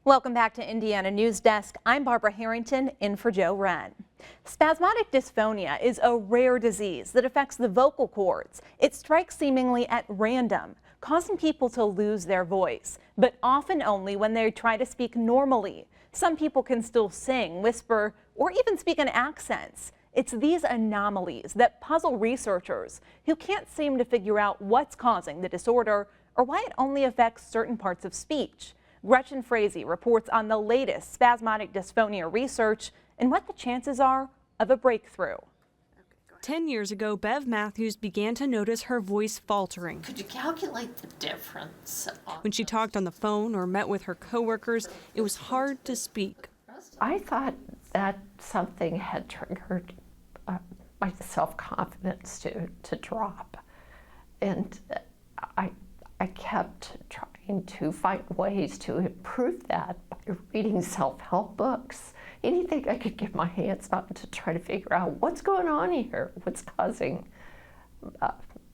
Welcome back to Indiana News Desk. I'm Barbara Harrington in for Joe Wren. Spasmodic dysphonia is a rare disease that affects the vocal cords. It strikes seemingly at random, causing people to lose their voice, but often only when they try to speak normally. Some people can still sing, whisper, or even speak in accents. It's these anomalies that puzzle researchers who can't seem to figure out what's causing the disorder or why it only affects certain parts of speech. Gretchen Frazee reports on the latest spasmodic dysphonia research and what the chances are of a breakthrough. 10 years ago, Bev Matthews began to notice her voice faltering. Could you calculate the difference? When she talked on the phone or met with her coworkers, it was hard to speak. I thought that something had triggered my self-confidence to drop. And I kept trying to find ways to improve that by reading self-help books, anything I could get my hands on to try to figure out what's going on here, what's causing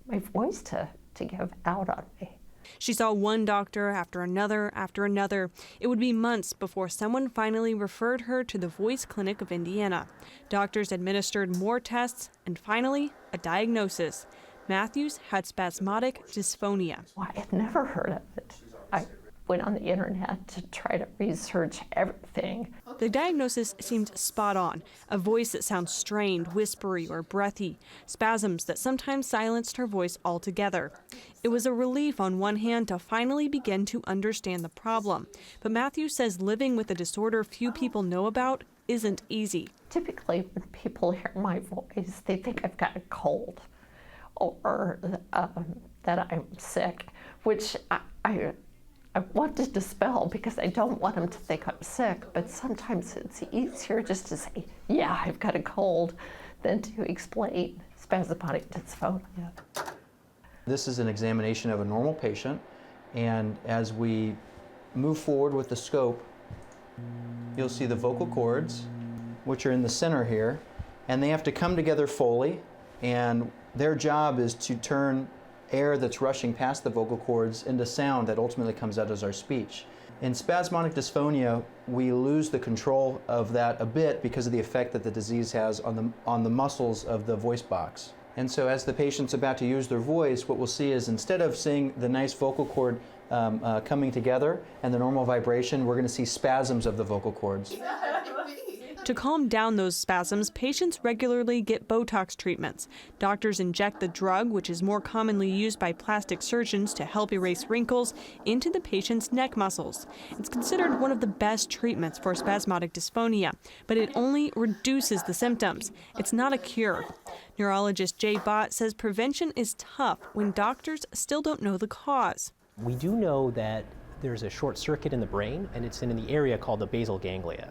my voice to give out on me. She saw one doctor after another after another. It would be months before someone finally referred her to the Voice Clinic of Indiana. Doctors administered more tests and finally a diagnosis. Matthews had spasmodic dysphonia. Well, I had never heard of it. I went on the internet to try to research everything. The diagnosis seemed spot on. A voice that sounds strained, whispery, or breathy. Spasms that sometimes silenced her voice altogether. It was a relief on one hand to finally begin to understand the problem. But Matthews says living with a disorder few people know about isn't easy. Typically, when people hear my voice, they think I've got a cold or that I'm sick, which I want to dispel because I don't want them to think I'm sick, but sometimes it's easier just to say, yeah, I've got a cold, than to explain spasmodic dysphonia. This is an examination of a normal patient, and as we move forward with the scope, you'll see the vocal cords, which are in the center here, and they have to come together fully, and their job is to turn air that's rushing past the vocal cords into sound that ultimately comes out as our speech. In spasmodic dysphonia, we lose the control of that a bit because of the effect that the disease has on the muscles of the voice box. And so as the patient's about to use their voice, what we'll see is instead of seeing the nice vocal cord coming together and the normal vibration, we're going to see spasms of the vocal cords. To calm down those spasms, patients regularly get Botox treatments. Doctors inject the drug, which is more commonly used by plastic surgeons to help erase wrinkles, into the patient's neck muscles. It's considered one of the best treatments for spasmodic dysphonia, but it only reduces the symptoms. It's not a cure. Neurologist Jay Bott says prevention is tough when doctors still don't know the cause. We do know that there's a short circuit in the brain, and it's in the area called the basal ganglia.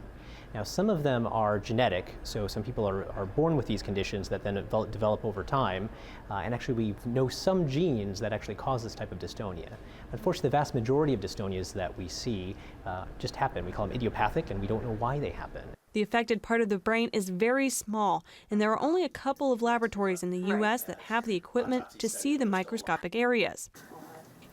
Now, some of them are genetic, so some people are born with these conditions that then develop over time, and actually we know some genes that actually cause this type of dystonia. Unfortunately, the vast majority of dystonias that we see just happen. We call them idiopathic, and we don't know why they happen. The affected part of the brain is very small, and there are only a couple of laboratories in the U.S. that have the equipment to see the microscopic areas.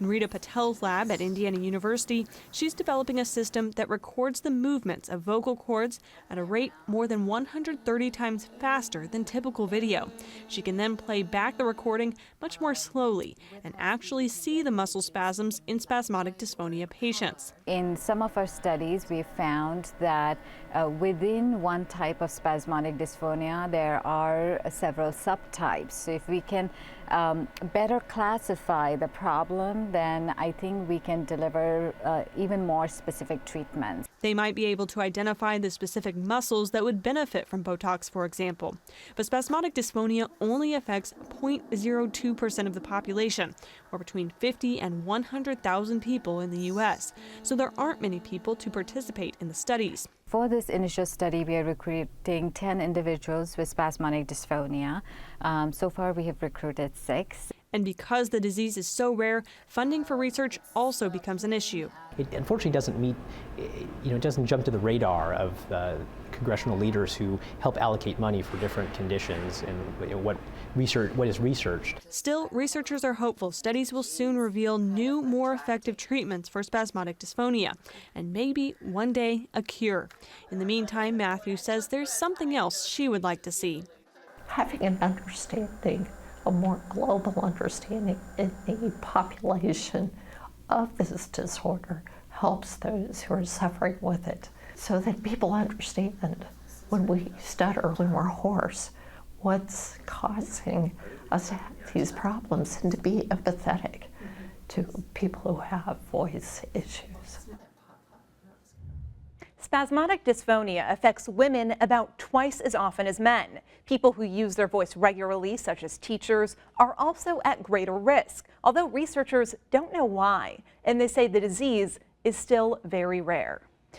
In Rita Patel's lab at Indiana University, she's developing a system that records the movements of vocal cords at a rate more than 130 times faster than typical video. She can then play back the recording much more slowly and actually see the muscle spasms in spasmodic dysphonia patients. In some of our studies, we found that within one type of spasmodic dysphonia, there are several subtypes. So if we can better classify the problem, then I think we can deliver even more specific treatments. They might be able to identify the specific muscles that would benefit from Botox, for example. But spasmodic dysphonia only affects 0.02% of the population, or between 50 and 100,000 people in the U.S. So there aren't many people to participate in the studies. For this initial study, we are recruiting 10 individuals with spasmodic dysphonia. So far, we have recruited 6. And because the disease is so rare, funding for research also becomes an issue. It unfortunately doesn't meet, it doesn't jump to the radar of congressional leaders who help allocate money for different conditions and what is researched. Still, researchers are hopeful studies will soon reveal new, more effective treatments for spasmodic dysphonia, and maybe one day a cure. In the meantime, Matthew says there's something else she would like to see. Having an understanding, a more global understanding in the population of this disorder helps those who are suffering with it, so that people understand when we stutter, when we're hoarse, what's causing us to have these problems, and to be empathetic to people who have voice issues. Spasmodic dysphonia affects women about twice as often as men. People who use their voice regularly, such as teachers, are also at greater risk, although researchers don't know why, and they say the disease is still very rare.